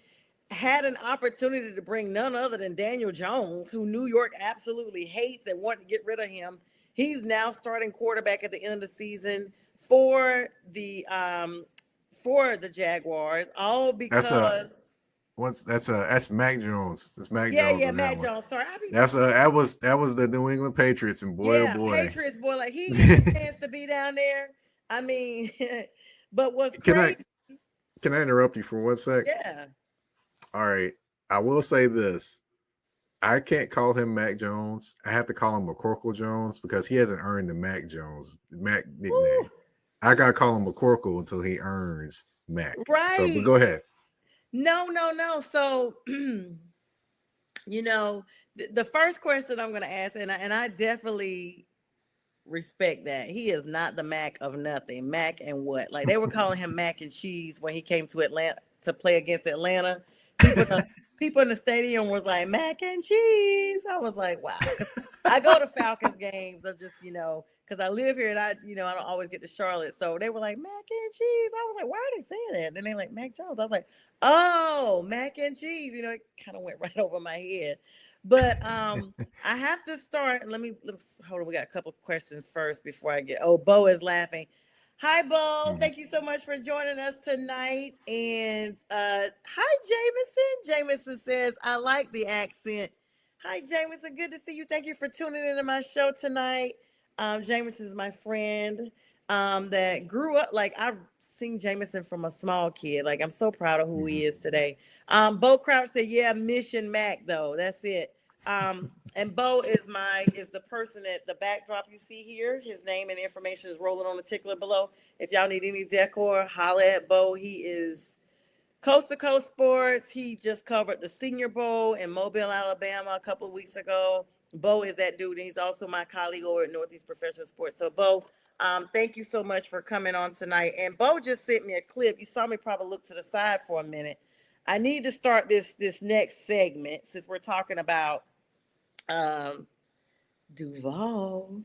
had an opportunity to bring none other than Daniel Jones, who New York absolutely hates and wanted to get rid of him. He's now starting quarterback at the end of the season for the Jaguars, all because that's Mac Jones. That's Mac Jones. Yeah, Mac Jones. Sorry, that was the New England Patriots, and boy, oh boy, Patriots boy, like he gets a chance to be down there. I mean, but what's crazy? Can I interrupt you for 1 sec? Yeah. All right, I will say this. I can't call him Mac Jones. I have to call him McCorkle Jones because he hasn't earned the Mac nickname. Woo. I gotta call him McCorkle until he earns Mac. Right. So, but go ahead. No. So, you know, the first question I'm going to ask, and I definitely respect that. He is not the Mac of nothing. Mac and what? Like they were calling him Mac and Cheese when he came to Atlanta to play against Atlanta. People in the stadium was like, Mac and Cheese. I was like, wow. I go to Falcons games. I'm just, you know, because I live here and I don't always get to Charlotte. So they were like, Mac and Cheese. I was like, why are they saying that? And they're like, Mac Jones. I was like, oh, Mac and Cheese. You know, it kind of went right over my head. But I have to start. Let's hold on. We got a couple of questions first before I get. Oh, Bo is laughing. Hi, Bo. Thank you so much for joining us tonight. And hi, Jameson. Jameson says, I like the accent. Hi, Jameson. Good to see you. Thank you for tuning into my show tonight. Jameson is my friend that grew up. Like, I've seen Jameson from a small kid. Like, I'm so proud of who he is today. Bo Crouch said, yeah, Mission Mac, though. That's it. And Bo is the person at the backdrop you see here. His name and information is rolling on the tickler below. If y'all need any decor, holla at Bo. He is Coast to Coast Sports. He just covered the Senior Bowl in Mobile, Alabama a couple of weeks ago. Bo is that dude, and he's also my colleague over at Northeast Professional Sports. So, Bo, thank you so much for coming on tonight. And Bo just sent me a clip. You saw me probably look to the side for a minute. I need to start this next segment since we're talking about Duval.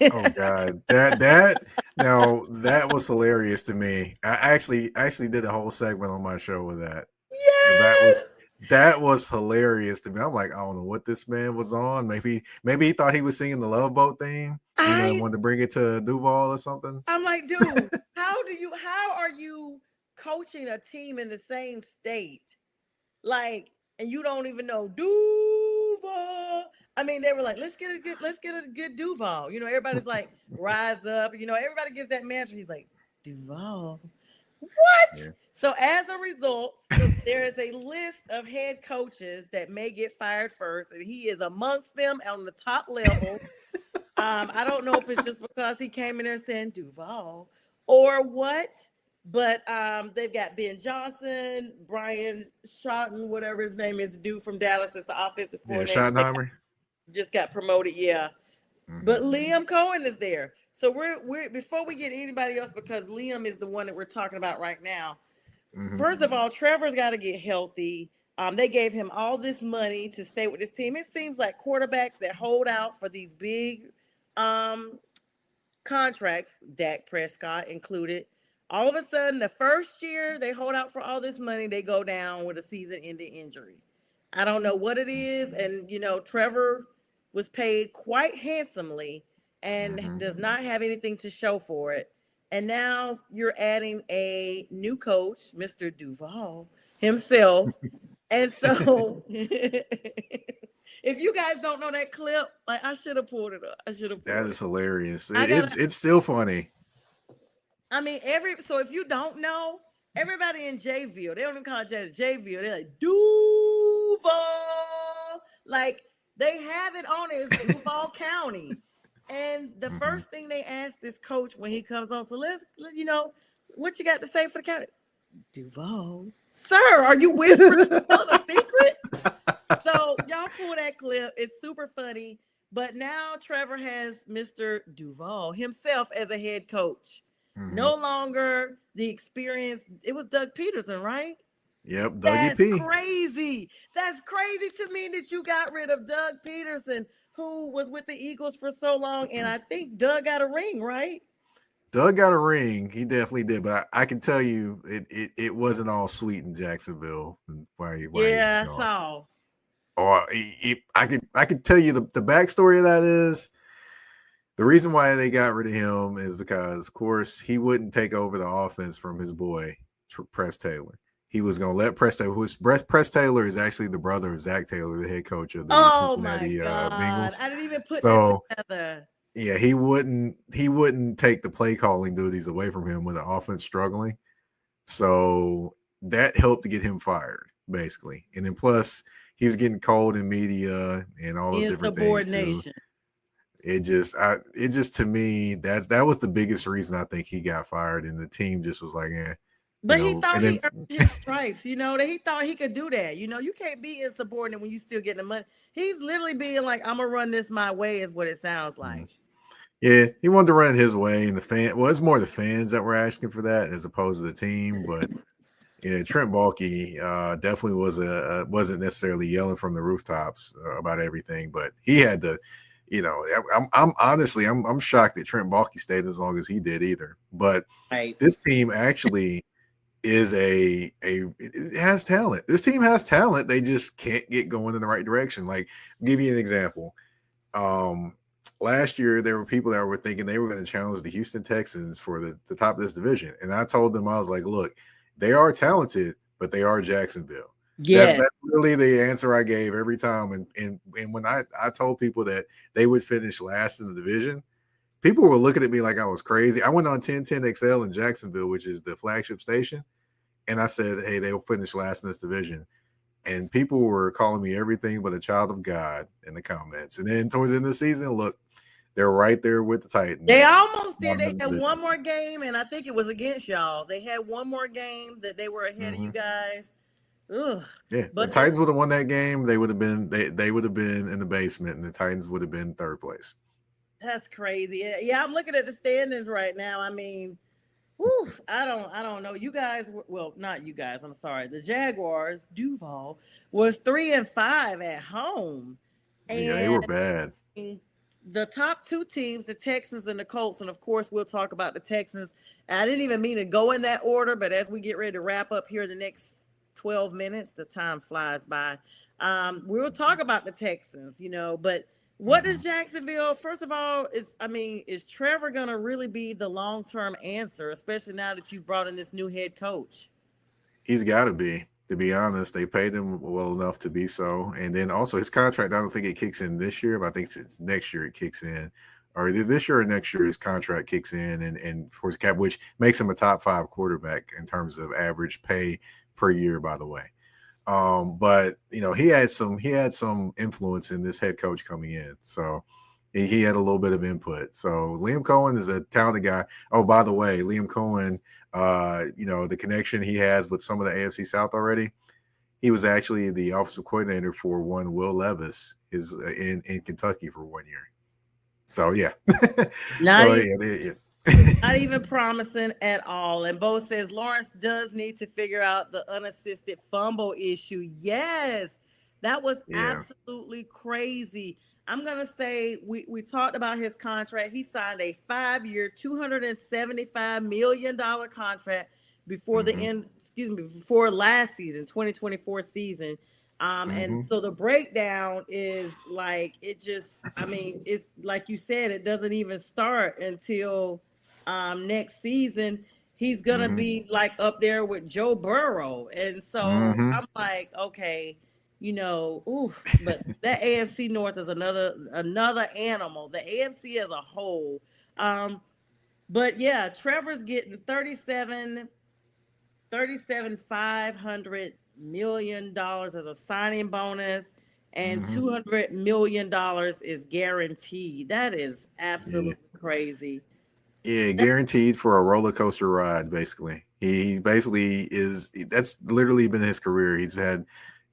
Oh God, that now that was hilarious to me. I actually did a whole segment on my show with that. Yes. That was hilarious to me. I'm like, I don't know what this man was on. Maybe he thought he was singing the Love Boat theme. Wanted to bring it to Duval or something. I'm like, dude, how are you coaching a team in the same state? Like, and you don't even know Duval. I mean, they were like, let's get a good Duval. Everybody's like, rise up. Everybody gets that mantra. He's like, Duval. What? Yeah. So as a result, there is a list of head coaches that may get fired first, and he is amongst them on the top level. I don't know if it's just because he came in there saying Duval or what, but they've got Ben Johnson, Brian Schotten, whatever his name is, dude from Dallas is the offensive coordinator. Yeah, Schottenheimer. Just got promoted, yeah. Mm-hmm. But Liam Cohen is there. So we're before we get anybody else, because Liam is the one that we're talking about right now. Mm-hmm. First of all, Trevor's got to get healthy. They gave him all this money to stay with this team. It seems like quarterbacks that hold out for these big contracts, Dak Prescott included, all of a sudden the first year they hold out for all this money, they go down with a season-ending injury. I don't know what it is. And, Trevor was paid quite handsomely and does not have anything to show for it. And now you're adding a new coach, Mr. Duval himself. And so if you guys don't know that clip, like, I should have pulled it up. That is hilarious. It's still funny. I mean, so if you don't know, everybody in Jayville, they don't even call it Jayville. They're like, Duval. Like, they have it on it. It's Duval County. And the first thing they ask this coach when he comes on, so let's what you got to say for the county? Duval. Sir, are you whispering a secret? So y'all pull that clip. It's super funny. But now Trevor has Mr. Duval himself as a head coach. Mm-hmm. No longer the experience. It was Doug Peterson, right? Yep, Dougie P. Crazy. That's crazy to me that you got rid of Doug Peterson, who was with the Eagles for so long. And I think Doug got a ring, right? Doug got a ring. He definitely did. But I can tell you, it wasn't all sweet in Jacksonville. I saw. Or I could tell you the backstory of that is the reason why they got rid of him is because, of course, he wouldn't take over the offense from his boy Press Taylor. He was going to let Press Taylor, Press Taylor is actually the brother of Zach Taylor, the head coach of the Cincinnati Bengals. I didn't even put that together. Yeah, he wouldn't take the play calling duties away from him with the offense struggling. So that helped to get him fired, basically. And then plus he was getting cold in media and all those different things too. It just to me, that was the biggest reason I think he got fired, and the team just was like, eh. But he thought he earned his stripes, that he thought he could do that. You can't be insubordinate when you still getting the money. He's literally being like, I'm gonna run this my way, is what it sounds like. Yeah, he wanted to run it his way, and it's more the fans that were asking for that as opposed to the team. But yeah, Trent Baalke definitely wasn't necessarily yelling from the rooftops about everything, but he had to. I'm honestly shocked that Trent Baalke stayed as long as he did either. But This team actually it has talent. This team has talent. They just can't get going in the right direction. Like, I'll give you an example. Last year, there were people that were thinking they were going to challenge the Houston Texans for the top of this division. And I told them, I was like, look, they are talented, but they are Jacksonville. Yes. That's really the answer I gave every time. And when I told people that they would finish last in the division, people were looking at me like I was crazy. I went on 1010XL in Jacksonville, which is the flagship station. And I said, hey, they'll finish last in this division. And people were calling me everything but a child of God in the comments. And then towards the end of the season, look, They're right there with the Titans. They almost did. They had one more game, and I think it was against y'all. They had one more game that they were ahead of you guys. Ugh. Yeah, but the Titans would have won that game. They would have been they would have been in the basement, and the Titans would have been third place. That's crazy. Yeah, I'm looking at the standings right now. I mean, whew, I don't know. You guys, well, not you guys. I'm sorry. The Jaguars, Duval, was 3-5 at home. And yeah, they were bad. The top two teams, the Texans and the Colts, and of course we'll talk about the Texans. I didn't even mean to go in that order, but as we get ready to wrap up here the next 12 minutes, the time flies by. We'll talk about the Texans, but what is Jacksonville? First of all, is Trevor going to really be the long-term answer, especially now that you've brought in this new head coach? He's got to be. To be honest, they paid him well enough to be so. And then also his contract, I don't think it kicks in this year, but I think it's next year it kicks in. Or either this year or next year his contract kicks in and for his cap, which makes him a top 5 quarterback in terms of average pay per year, by the way. But he had some influence in this head coach coming in. So he had a little bit of input. So Liam Cohen is a talented guy. Oh, by the way, Liam Cohen, the connection he has with some of the AFC South already. He was actually the offensive coordinator for one Will Levis in Kentucky for 1 year. So yeah. Not even promising at all. And Bo says Lawrence does need to figure out the unassisted fumble issue. Yes, that was absolutely crazy. I'm going to say we talked about his contract. He signed a 5-year, $275 million contract before before last season, 2024 season. And so the breakdown is like, it's like you said, it doesn't even start until next season. He's going to be like up there with Joe Burrow. And so I'm like, okay, but that AFC North is another animal. The AFC as a whole. But yeah, Trevor's getting $500 million as a signing bonus, and $200 million is guaranteed. That is absolutely crazy. Yeah, guaranteed for a roller coaster ride, basically. He basically that's literally been his career. He's had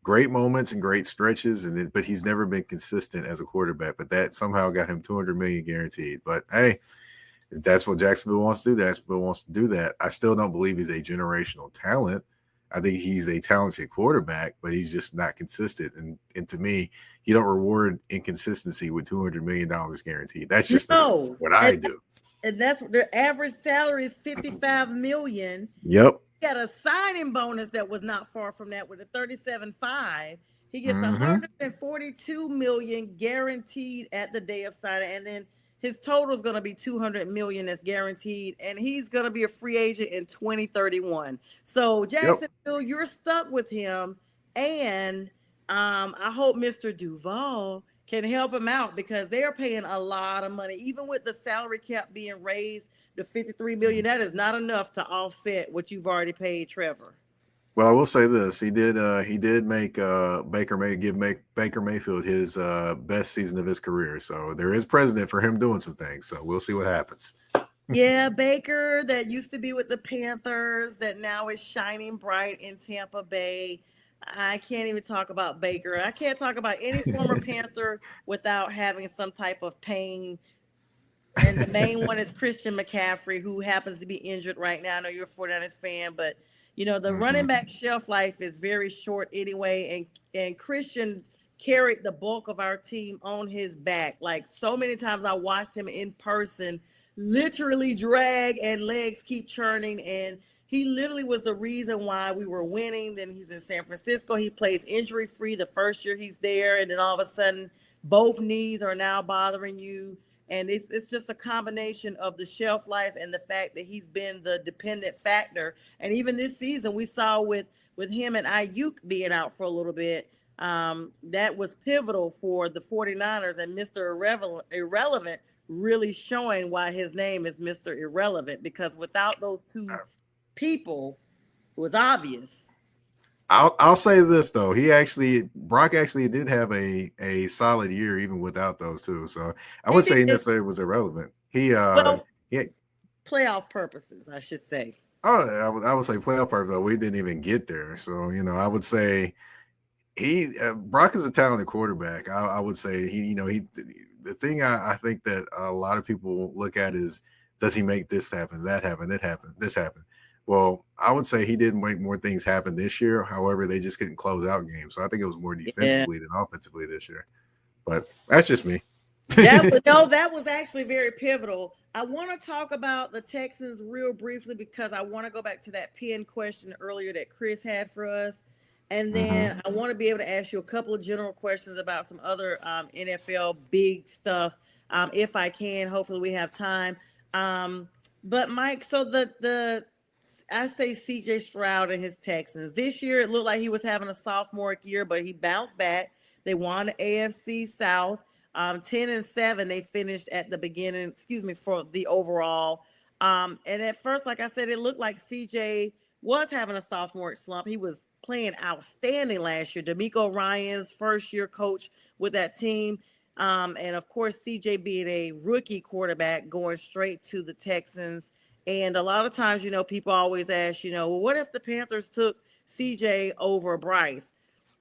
great moments and great stretches, but he's never been consistent as a quarterback. But that somehow got him $200 million guaranteed. But hey, if that's what Jacksonville wants to do, Jacksonville wants to do that. I still don't believe he's a generational talent. I think he's a talented quarterback, but he's just not consistent. And to me, you don't reward inconsistency with $200 million guaranteed. That's just what I do. And that's their average salary is $55 million. Yep. Got a signing bonus that was not far from that with a 37.5. He gets $142 million guaranteed at the day of signing, and then his total is going to be $200 million that's guaranteed, and he's going to be a free agent in 2031. So Jacksonville, you're stuck with him, and I hope Mr. Duval can help him out because they're paying a lot of money, even with the salary cap being raised to $53 million. That is not enough to offset what you've already paid Trevor. Well, I will say this: he did make Baker Mayfield his best season of his career. So there is precedent for him doing some things. So we'll see what happens. Yeah, Baker that used to be with the Panthers that now is shining bright in Tampa Bay. I can't even talk about Baker. I can't talk about any former Panther without having some type of pain. And the main one is Christian McCaffrey, who happens to be injured right now. I know you're a 49ers fan, but the running back shelf life is very short anyway. And Christian carried the bulk of our team on his back. Like so many times I watched him in person, literally drag and legs keep churning. And he literally was the reason why we were winning. Then he's in San Francisco. He plays injury free the first year he's there. And then all of a sudden, both knees are now bothering you. And it's just a combination of the shelf life and the fact that he's been the dependent factor. And even this season, we saw with him and Ayuk being out for a little bit, that was pivotal for the 49ers and Mr. Irrelevant really showing why his name is Mr. Irrelevant, because without those two people, it was obvious. I'll say this though. Brock actually did have a solid year even without those two. So I He would say he did necessarily was irrelevant. well, He playoff purposes, I should say. I would say playoff part though. We didn't even get there. So I would say Brock is a talented quarterback. I would say he the thing I think that a lot of people look at is, does he make this happen, that happen, this happen? Well, I would say he didn't make more things happen this year. However, they just couldn't close out games. So I think it was more Yeah. defensively than offensively this year. But that's just me. That was actually very pivotal. I want to talk about the Texans real briefly because I want to go back to that pin question earlier that Chris had for us. And then I want to be able to ask you a couple of general questions about some other NFL big stuff, if I can. Hopefully, we have time. But Mike, so I say C.J. Stroud and his Texans this year, it looked like he was having a sophomore year, but he bounced back. They won the AFC South. 10-7, they finished at the beginning, for the overall. And at first, like I said, it looked like CJ was having a sophomore slump. He was playing outstanding last year. D'Amico Ryan's first year coach with that team. And of course, CJ being a rookie quarterback going straight to the Texans. And a lot of times, people always ask, well, what if the Panthers took CJ over Bryce?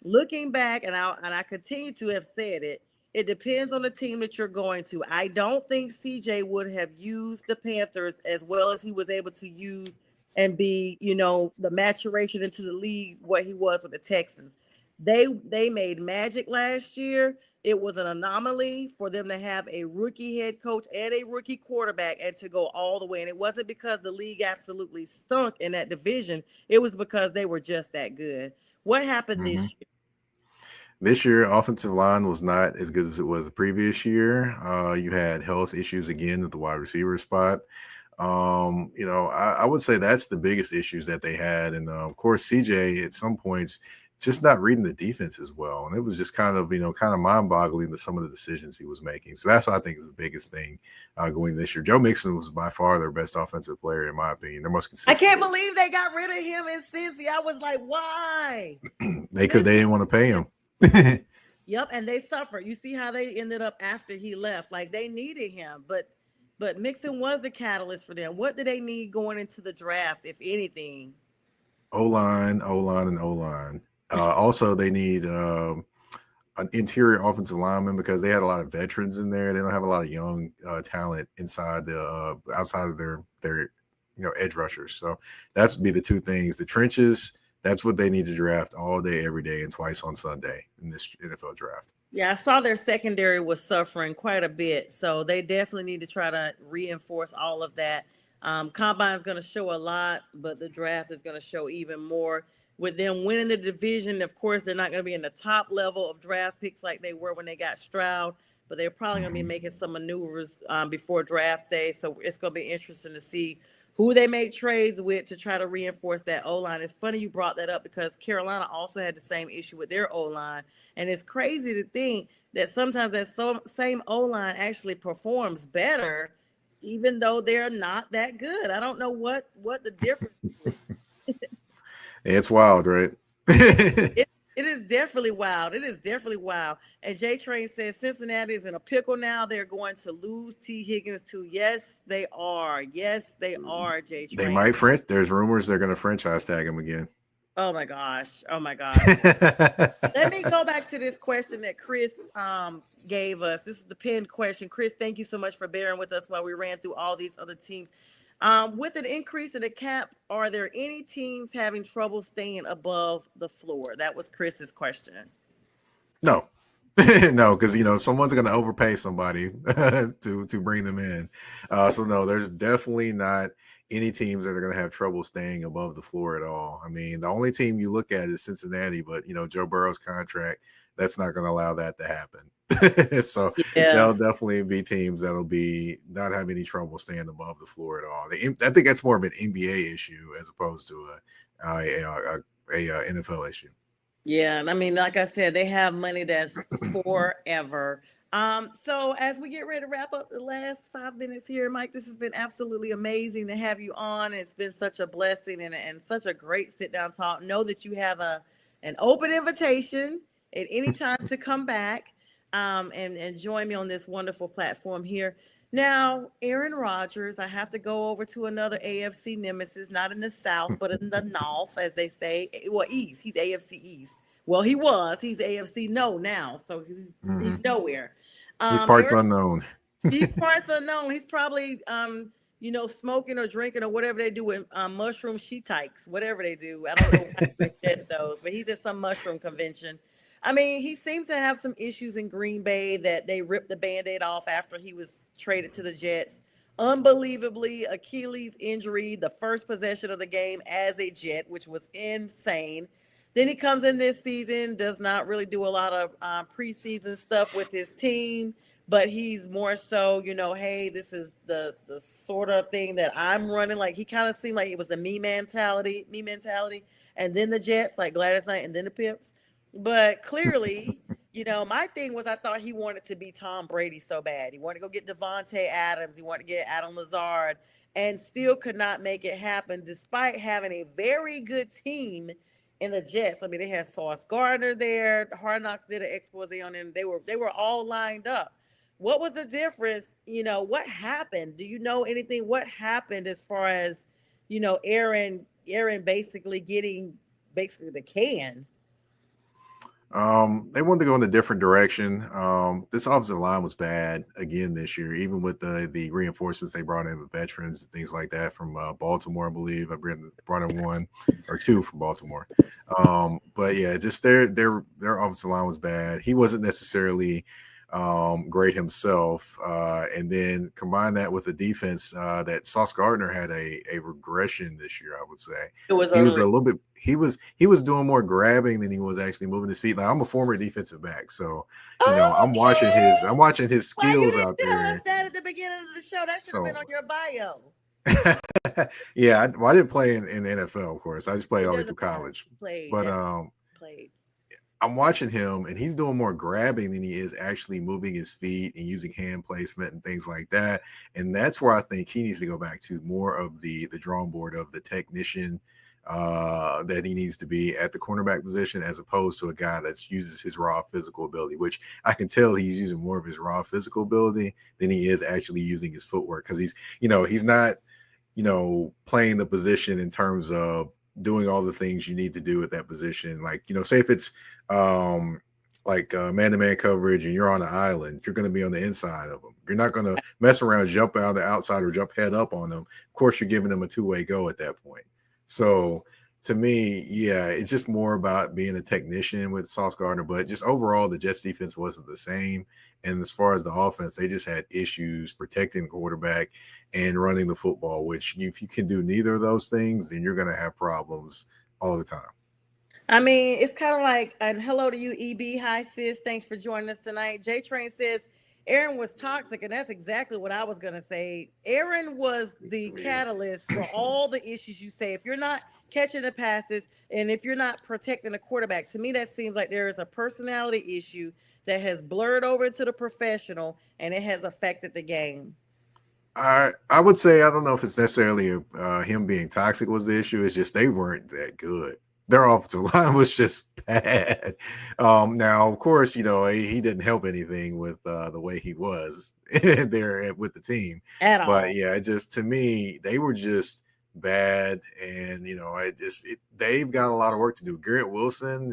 Looking back, and I continue to have said it, it depends on the team that you're going to. I don't think CJ would have used the Panthers as well as he was able to use and be, the maturation into the league, what he was with the Texans. They made magic last year. It was an anomaly for them to have a rookie head coach and a rookie quarterback and to go all the way. And it wasn't because the league absolutely stunk in that division. It was because they were just that good. What happened this year? This year, offensive line was not as good as it was the previous year. You had health issues again at the wide receiver spot. I would say that's the biggest issues that they had. And of course, CJ at some points just not reading the defense as well. And it was just kind of mind boggling to some of the decisions he was making. So that's what I think is the biggest thing going this year. Joe Mixon was by far their best offensive player, in my opinion. Their most consistent. I can't believe they got rid of him in Cincy. I was like, why? They didn't want to pay him. Yep, and they suffered. You see how they ended up after he left. Like they needed him, but Mixon was a catalyst for them. What do they need going into the draft, if anything? O-line, and O-line. Also, they need an interior offensive lineman because they had a lot of veterans in there. They don't have a lot of young talent inside outside of their edge rushers. So that's would be the two things. The trenches. That's what they need to draft all day, every day, and twice on Sunday in this NFL draft. Yeah, I saw their secondary was suffering quite a bit. So they definitely need to try to reinforce all of that. Combine is going to show a lot, but the draft is going to show even more. With them winning the division, of course, they're not going to be in the top level of draft picks like they were when they got Stroud, but they're probably going to be making some maneuvers before draft day. So it's going to be interesting to see who they make trades with to try to reinforce that O-line. It's funny you brought that up because Carolina also had the same issue with their O-line. And it's crazy to think that sometimes that same O-line actually performs better, even though they're not that good. I don't know what the difference is. It's wild, right? It is definitely wild. It is definitely wild. And J Train says Cincinnati is in a pickle now. They're going to lose T. Higgins too. Yes, they are. Yes, they are, J Train. They might French. There's rumors they're going to franchise tag him again. Oh my gosh. Let me go back to this question that Chris gave us. This is the pinned question. Chris, thank you so much for bearing with us while we ran through all these other teams. With an increase in the cap, are there any teams having trouble staying above the floor? That was Chris's question. No, because someone's going to overpay somebody to bring them in. So no, there's definitely not any teams that are going to have trouble staying above the floor at all. I mean, the only team you look at is Cincinnati, but Joe Burrow's contract, that's not going to allow that to happen. So there'll definitely be teams that'll be not have any trouble staying above the floor at all. I think that's more of an NBA issue as opposed to a NFL issue. Yeah, and I mean, like I said, they have money that's forever. So as we get ready to wrap up the last 5 minutes here, Mike, this has been absolutely amazing to have you on. It's been such a blessing and such a great sit down talk. Know that you have a an open invitation at any time to come back and join me on this wonderful platform here. Now, Aaron Rodgers, I have to go over to another AFC nemesis, not in the South, but in the North, as they say. Well, East. He's AFC East. Well, he was. He's AFC no now, so he's nowhere. These parts Aaron, unknown. these parts unknown. He's probably smoking or drinking or whatever they do with mushroom sheetikes, whatever they do. I don't know how to ingest those, but he's at some mushroom convention. I mean, he seemed to have some issues in Green Bay that they ripped the Band-Aid off after he was traded to the Jets. Unbelievably, Achilles injury, the first possession of the game as a Jet, which was insane. Then he comes in this season, does not really do a lot of preseason stuff with his team, but he's more so, hey, this is the sort of thing that I'm running. Like he kind of seemed like it was the me mentality, and then the Jets, like Gladys Knight, and then the Pips. But clearly, my thing was I thought he wanted to be Tom Brady so bad. He wanted to go get Devontae Adams. He wanted to get Adam Lazard and still could not make it happen despite having a very good team in the Jets. I mean, they had Sauce Gardner there. Hard Knocks did an expose on them. They were all lined up. What was the difference? What happened? Do you know anything? What happened as far as, Aaron basically getting the can? They wanted to go in a different direction. This offensive line was bad again this year, even with the reinforcements they brought in with veterans and things like that from Baltimore, I believe. I brought in 1 or 2 from Baltimore. But yeah, just their offensive line was bad. He wasn't necessarily great himself. And then combine that with the defense that Sauce Gardner had a regression this year, I would say. He was a little bit. He was doing more grabbing than he was actually moving his feet. Like I'm a former defensive back, so I'm watching his skills out there. Tell us that at the beginning of the show. That should have been on your bio. Yeah, I didn't play in the NFL, of course. I just played all the way through college. Played. I'm watching him, and he's doing more grabbing than he is actually moving his feet and using hand placement and things like that. And that's where I think he needs to go back to more of the drawing board of the technician that he needs to be at the cornerback position, as opposed to a guy that uses his raw physical ability, which I can tell he's using more of his raw physical ability than he is actually using his footwork, because he's not playing the position in terms of doing all the things you need to do at that position. Like, say if it's man-to-man coverage and you're on an island, you're going to be on the inside of them. You're not going to mess around, jump out the outside or jump head up on them. Of course, you're giving them a two-way go at that point. So to me, yeah, it's just more about being a technician with Sauce Gardner, but just overall, the Jets defense wasn't the same. And as far as the offense, they just had issues protecting the quarterback and running the football, which if you can do neither of those things, then you're going to have problems all the time. I mean, it's kind of like, and hello to you, EB. Hi, sis. Thanks for joining us tonight. J Train says Aaron was toxic, and that's exactly what I was going to say. Aaron was the catalyst for all the issues you say. If you're not catching the passes and if you're not protecting the quarterback, to me, that seems like there is a personality issue that has blurred over into the professional, and it has affected the game. I would say, I don't know if it's necessarily him being toxic was the issue. It's just they weren't that good. Their offensive line was just bad. Now, of course, he didn't help anything with the way he was there with the team. At all. But yeah, to me, they were just bad. And, they've got a lot of work to do. Garrett Wilson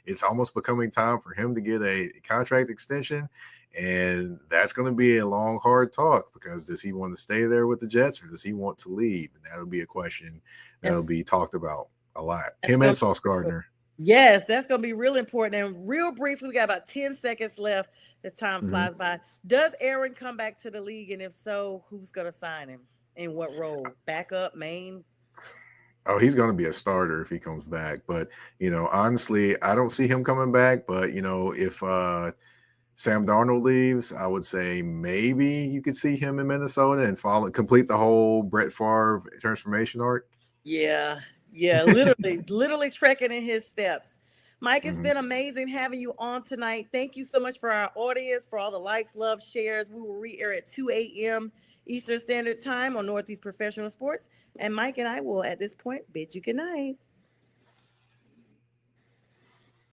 it's almost becoming time for him to get a contract extension. And that's going to be a long, hard talk, because does he want to stay there with the Jets or does he want to leave? And that'll be a question that'll be talked about a lot. Him and Sauce Gardner. Yes, that's going to be real important. And real briefly, we got about 10 seconds left as time flies by. Does Aaron come back to the league? And if so, who's going to sign him? In what role? Backup, main? Oh, he's going to be a starter if he comes back. But, honestly, I don't see him coming back. But, if Sam Darnold leaves, I would say maybe you could see him in Minnesota and complete the whole Brett Favre transformation arc. Yeah, literally trekking in his steps. Mike, it's been amazing having you on tonight. Thank you so much for our audience, for all the likes, love, shares. We will re-air at 2 a.m. Eastern Standard Time on Northeast Professional Sports. And Mike and I will, at this point, bid you good night.